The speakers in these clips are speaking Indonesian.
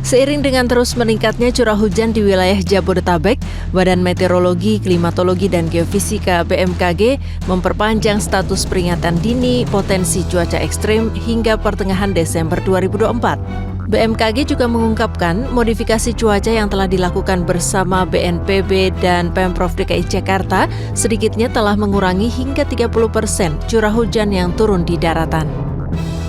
Seiring dengan terus meningkatnya curah hujan di wilayah Jabodetabek, Badan Meteorologi, Klimatologi, dan Geofisika BMKG memperpanjang status peringatan dini potensi cuaca ekstrim hingga pertengahan Desember 2024. BMKG juga mengungkapkan modifikasi cuaca yang telah dilakukan bersama BNPB dan Pemprov DKI Jakarta sedikitnya telah mengurangi hingga 30% curah hujan yang turun di daratan.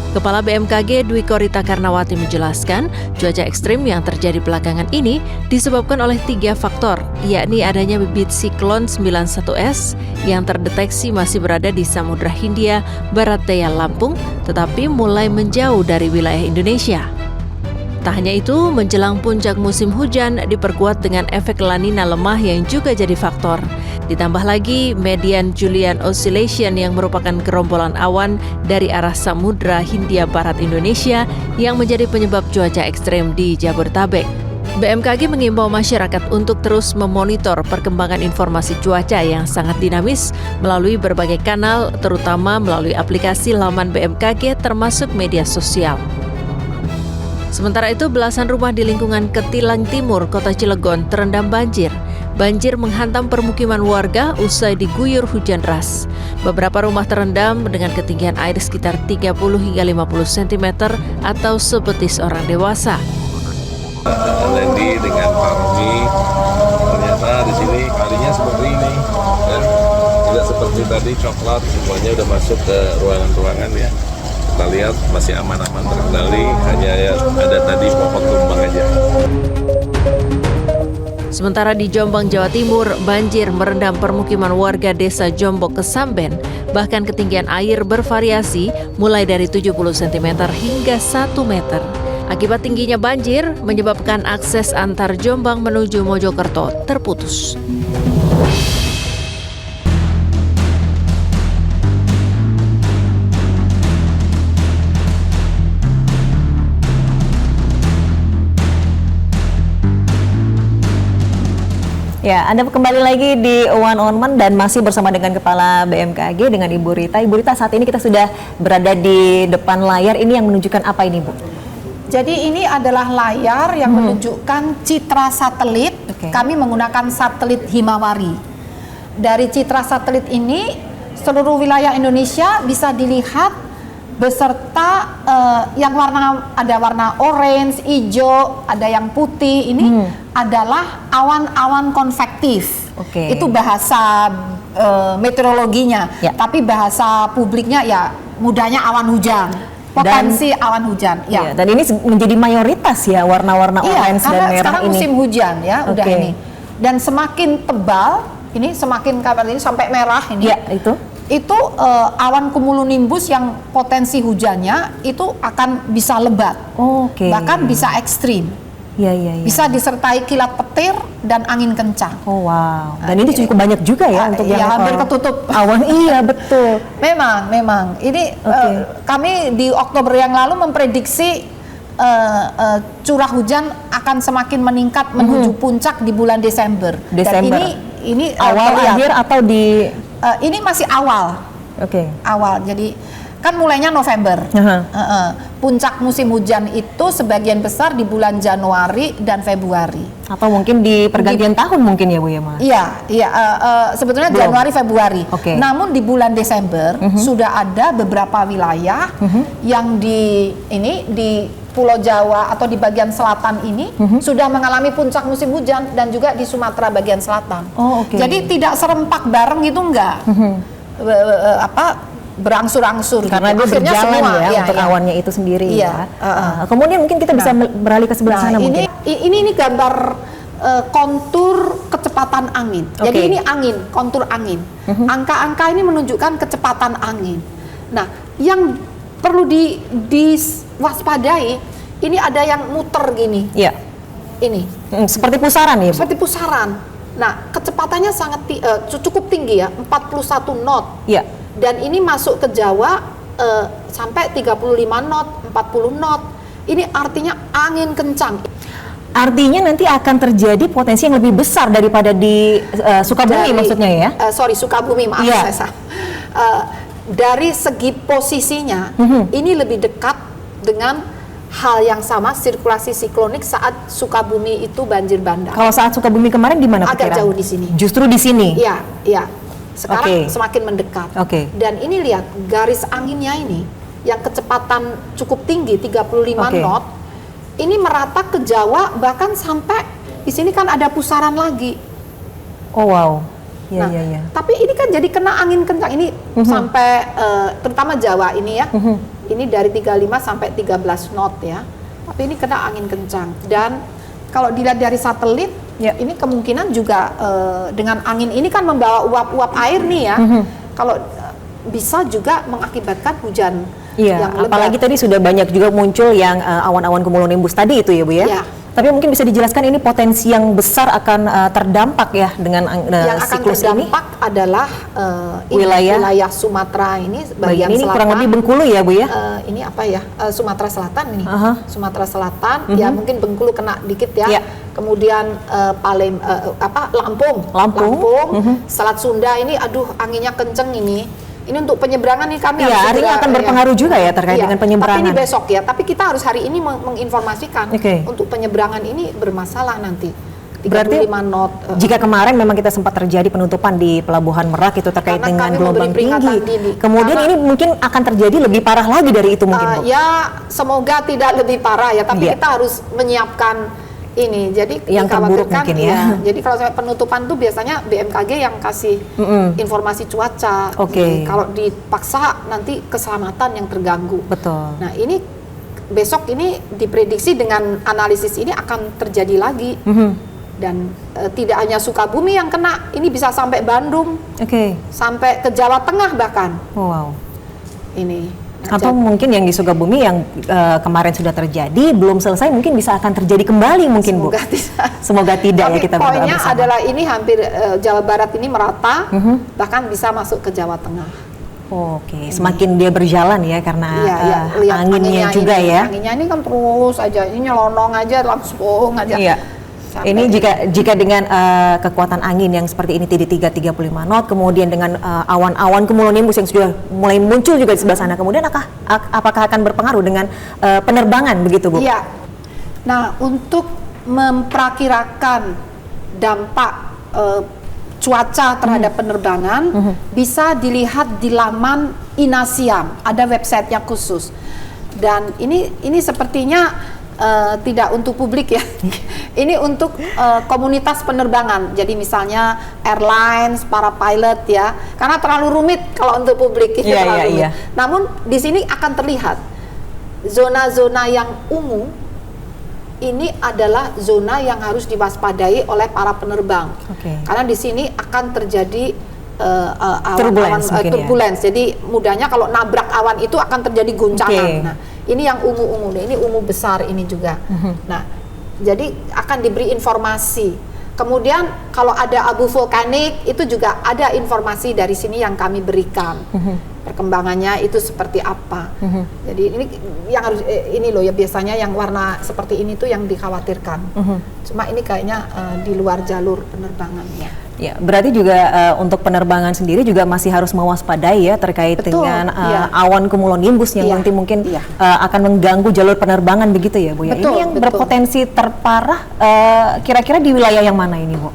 Kepala BMKG Dwi Korita Karnawati menjelaskan, cuaca ekstrim yang terjadi belakangan ini disebabkan oleh 3 faktor, yakni adanya bibit siklon 91S yang terdeteksi masih berada di Samudra Hindia, Barat Daya Lampung, tetapi mulai menjauh dari wilayah Indonesia. Tak hanya itu, menjelang puncak musim hujan diperkuat dengan efek La Nina lemah yang juga jadi faktor. Ditambah lagi median Julian Oscillation yang merupakan gerombolan awan dari arah Samudra Hindia Barat Indonesia yang menjadi penyebab cuaca ekstrem di Jabodetabek. BMKG mengimbau masyarakat untuk terus memonitor perkembangan informasi cuaca yang sangat dinamis melalui berbagai kanal, terutama melalui aplikasi laman BMKG termasuk media sosial. Sementara itu, belasan rumah di lingkungan Ketilang Timur, Kota Cilegon terendam banjir. Banjir menghantam permukiman warga usai diguyur hujan deras. Beberapa rumah terendam dengan ketinggian air sekitar 30 hingga 50 cm atau sebetis orang dewasa. Lendi dengan Pak Romi, ternyata di sini airnya seperti ini, dan tidak seperti tadi coklat, semuanya udah masuk ke ruangan-ruangan ya. Kita lihat masih aman-aman terkendali, hanya ya ada tadi pokok tumbang aja. Sementara di Jombang, Jawa Timur, banjir merendam permukiman warga desa Jombok Kesamben, bahkan ketinggian air bervariasi mulai dari 70 cm hingga 1 meter. Akibat tingginya banjir, menyebabkan akses antar Jombang menuju Mojokerto terputus. Ya, Anda kembali lagi di One on One dan masih bersama dengan Kepala BMKG dengan Ibu Rita. Ibu Rita, saat ini kita sudah berada di depan layar. Ini yang menunjukkan apa ini, Bu? Jadi ini adalah layar yang menunjukkan citra satelit. Kami menggunakan satelit Himawari. Dari citra satelit ini, seluruh wilayah Indonesia bisa dilihat beserta yang ada warna orange, hijau, ada yang putih. Ini adalah awan-awan konvektif. Itu bahasa meteorologinya. Tapi bahasa publiknya ya mudahnya awan hujan. Potensi awan hujan. Ya. Dan ini menjadi mayoritas ya warna-warna orange dan merah ini. Sekarang musim hujan ya, udah ini. Dan semakin tebal, ini semakin kapan ini sampai merah ini. Ya, itu awan cumulonimbus yang potensi hujannya itu akan bisa lebat, bahkan bisa ekstrim. Bisa disertai kilat petir dan angin kencang. Wow. Dan ini cukup banyak juga ya untuk yang hampir ketutup awan. Iya, betul. Memang. Ini kami di Oktober yang lalu memprediksi curah hujan akan semakin meningkat menuju puncak di bulan Desember. Dan ini awal akhir atau di ini masih awal. Awal. Jadi kan mulainya November. Puncak musim hujan itu sebagian besar di bulan Januari dan Februari. Atau mungkin di pergantian tahun mungkin ya, Bu ya, Mas? Iya. Sebetulnya Januari Februari. Namun di bulan Desember sudah ada beberapa wilayah yang di Pulau Jawa atau di bagian selatan ini sudah mengalami puncak musim hujan, dan juga di Sumatera bagian selatan. Jadi tidak serempak bareng gitu, enggak. Berangsur-angsur karena gitu. Dia berjalan semua, untuk awannya itu sendiri. Kemudian mungkin kita bisa beralih ke sebelah sana mungkin. Ini gambar kontur kecepatan angin. Jadi ini angin, kontur angin. Angka-angka ini menunjukkan kecepatan angin. Nah, yang perlu diwaspadai, ini ada yang muter gini. Ini. Seperti pusaran ya, Bu? Seperti pusaran. Nah, kecepatannya sangat cukup tinggi ya, 41 knot. Dan ini masuk ke Jawa sampai 35 knot, 40 knot. Ini artinya angin kencang. Artinya nanti akan terjadi potensi yang lebih besar daripada di Sukabumi maksudnya ya? Sukabumi, maaf saya salah. Dari segi posisinya, ini lebih dekat dengan hal yang sama sirkulasi siklonik saat Sukabumi itu banjir bandang. Kalau saat Sukabumi kemarin di mana? Agak jauh di sini. Justru di sini. Iya, iya. Sekarang semakin mendekat. Dan ini lihat garis anginnya ini yang kecepatan cukup tinggi 35 knot. Ini merata ke Jawa, bahkan sampai di sini kan ada pusaran lagi. Oh wow. Nah, tapi ini kan jadi kena angin kencang ini sampai terutama Jawa ini ya. Ini dari 35 sampai 13 knot ya. Tapi ini kena angin kencang. Dan kalau dilihat dari satelit, ini kemungkinan juga dengan angin ini kan membawa uap-uap air nih ya. Kalau bisa juga mengakibatkan hujan yang lebat. Apalagi tadi sudah banyak juga muncul yang awan-awan cumulonimbus tadi itu ya Bu ya. Tapi mungkin bisa dijelaskan ini potensi yang besar akan terdampak ya dengan yang akan siklus terdampak ini adalah wilayah Sumatera ini bagian ini selatan. Kurang lebih Bengkulu ya Bu ya? Ini apa ya? Sumatera Selatan ini. Sumatera Selatan ya mungkin Bengkulu kena dikit ya. Kemudian Lampung. Selat Sunda ini aduh anginnya kenceng ini. Ini untuk penyeberangan nih kami artinya akan berpengaruh juga ya terkait dengan penyeberangan. Tapi ini besok ya. Tapi kita harus hari ini menginformasikan untuk penyeberangan ini bermasalah nanti. 35 knot. Jika kemarin memang kita sempat terjadi penutupan di Pelabuhan Merak itu terkait dengan gelombang tinggi. Kemudian ini mungkin akan terjadi lebih parah lagi dari itu mungkin Bu? Ya semoga tidak lebih parah ya. Tapi kita harus menyiapkan ini, jadi yang terburuk mungkin ya. Jadi kalau sampai penutupan tuh biasanya BMKG yang kasih informasi cuaca. Kalau dipaksa nanti keselamatan yang terganggu. Betul. Nah ini besok ini diprediksi dengan analisis ini akan terjadi lagi. Dan tidak hanya Sukabumi yang kena, ini bisa sampai Bandung, sampai ke Jawa Tengah bahkan. Wow. Ini. Atau mungkin yang di Sukabumi yang kemarin sudah terjadi belum selesai mungkin bisa akan terjadi kembali mungkin Bu. Semoga tidak ya kita berdoa bersama. Poinnya adalah ini hampir Jawa Barat ini merata bahkan bisa masuk ke Jawa Tengah. Semakin dia berjalan ya karena anginnya juga ya. Anginnya ini kan terus aja, ini nyelonong aja langsung aja. Ini jika dengan kekuatan angin yang seperti ini TD3 35 knot, kemudian dengan awan-awan cumulonimbus yang sudah mulai muncul juga di sebelah sana, kemudian apakah akan berpengaruh dengan penerbangan begitu Bu? Iya. Nah untuk memperkirakan dampak cuaca terhadap penerbangan bisa dilihat di laman Inasiam, ada websitenya khusus. Dan ini sepertinya tidak untuk publik ya. Ini untuk komunitas penerbangan. Jadi misalnya airlines, para pilot ya. Karena terlalu rumit kalau untuk publik itu terlalu rumit. Namun di sini akan terlihat zona-zona yang ungu ini adalah zona yang harus diwaspadai oleh para penerbang. Karena di sini akan terjadi turbulence. Jadi mudahnya kalau nabrak awan itu akan terjadi guncangan. Nah, ini yang ungu-ungu nih, ini ungu besar ini juga. Nah, jadi akan diberi informasi. Kemudian kalau ada abu vulkanik itu juga ada informasi dari sini yang kami berikan. Perkembangannya itu seperti apa. Jadi ini yang harus ini loh ya, biasanya yang warna seperti ini tuh yang dikhawatirkan. Cuma ini kayaknya di luar jalur penerbangannya. Ya, berarti juga untuk penerbangan sendiri juga masih harus mewaspadai ya terkait dengan awan cumulonimbus yang nanti mungkin akan mengganggu jalur penerbangan begitu ya Bu ya. Ini yang berpotensi terparah kira-kira di wilayah yang mana ini Bu?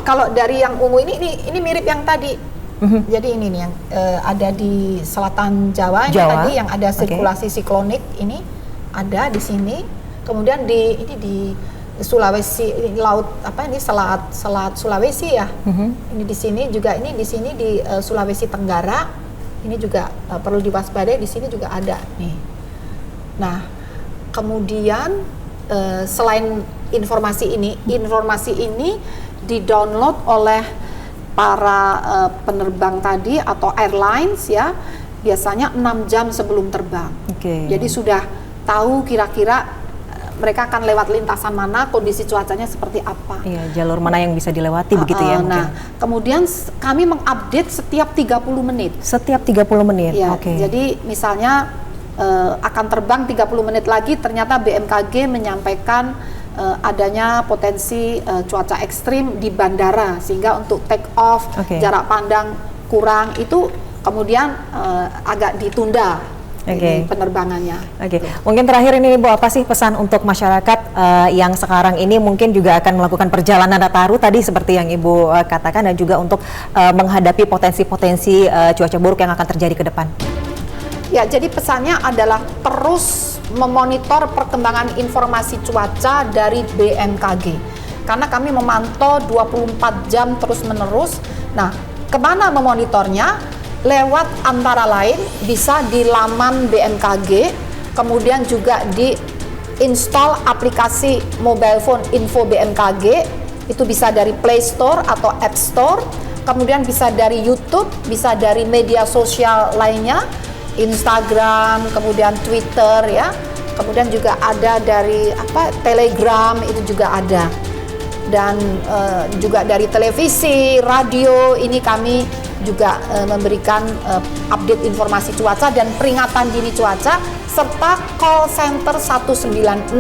Kalau dari yang ungu ini mirip yang tadi. Jadi ini nih yang ada di selatan Jawa. Ini tadi yang ada sirkulasi siklonik ini ada di sini. Kemudian di Sulawesi, ini laut apa ini selat Sulawesi ya. Ini di sini juga, ini di sini di Sulawesi Tenggara. Ini juga perlu diwaspadai, di sini juga ada nih. Nah, kemudian selain informasi ini di-download oleh para penerbang tadi atau airlines ya, biasanya 6 jam sebelum terbang. Jadi sudah tahu kira-kira mereka akan lewat lintasan mana, kondisi cuacanya seperti apa. Iya, jalur mana yang bisa dilewati begitu ya. Nah, kemudian kami mengupdate setiap 30 menit. Setiap 30 menit. Ya, jadi misalnya akan terbang 30 menit lagi, ternyata BMKG menyampaikan adanya potensi cuaca ekstrim di bandara, sehingga untuk take off jarak pandang kurang itu kemudian agak ditunda. ini penerbangannya. Mungkin terakhir ini Ibu, apa sih pesan untuk masyarakat yang sekarang ini mungkin juga akan melakukan perjalanan Nataru tadi seperti yang Ibu katakan, dan juga untuk menghadapi potensi-potensi cuaca buruk yang akan terjadi ke depan? Ya, jadi pesannya adalah terus memonitor perkembangan informasi cuaca dari BMKG. Karena kami memantau 24 jam terus-menerus. Nah, kemana memonitornya? Lewat antara lain bisa di laman BMKG, kemudian juga di install aplikasi mobile phone info BMKG, itu bisa dari Play Store atau App Store, kemudian bisa dari YouTube, bisa dari media sosial lainnya, Instagram, kemudian Twitter ya, kemudian juga ada dari Telegram, itu juga ada, dan juga dari televisi, radio, ini kami juga memberikan update informasi cuaca dan peringatan dini cuaca serta call center 196.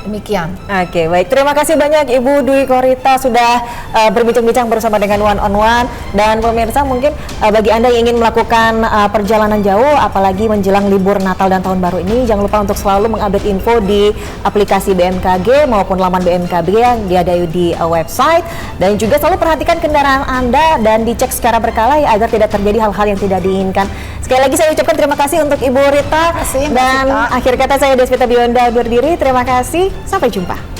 Demikian. Oke, baik. Terima kasih banyak Ibu Dwi Korita sudah berbincang-bincang bersama dengan One on One. Dan pemirsa, mungkin bagi Anda yang ingin melakukan perjalanan jauh, apalagi menjelang libur Natal dan Tahun Baru ini, jangan lupa untuk selalu mengupdate info di aplikasi BMKG maupun laman BMKG yang ada di website. Dan juga selalu perhatikan kendaraan Anda dan dicek secara berkala ya, agar tidak terjadi hal-hal yang tidak diinginkan. Sekali lagi saya ucapkan terima kasih untuk Ibu Rita. Dan akhir kata saya Desvita Bionda berdiri. Terima kasih. Sampai jumpa.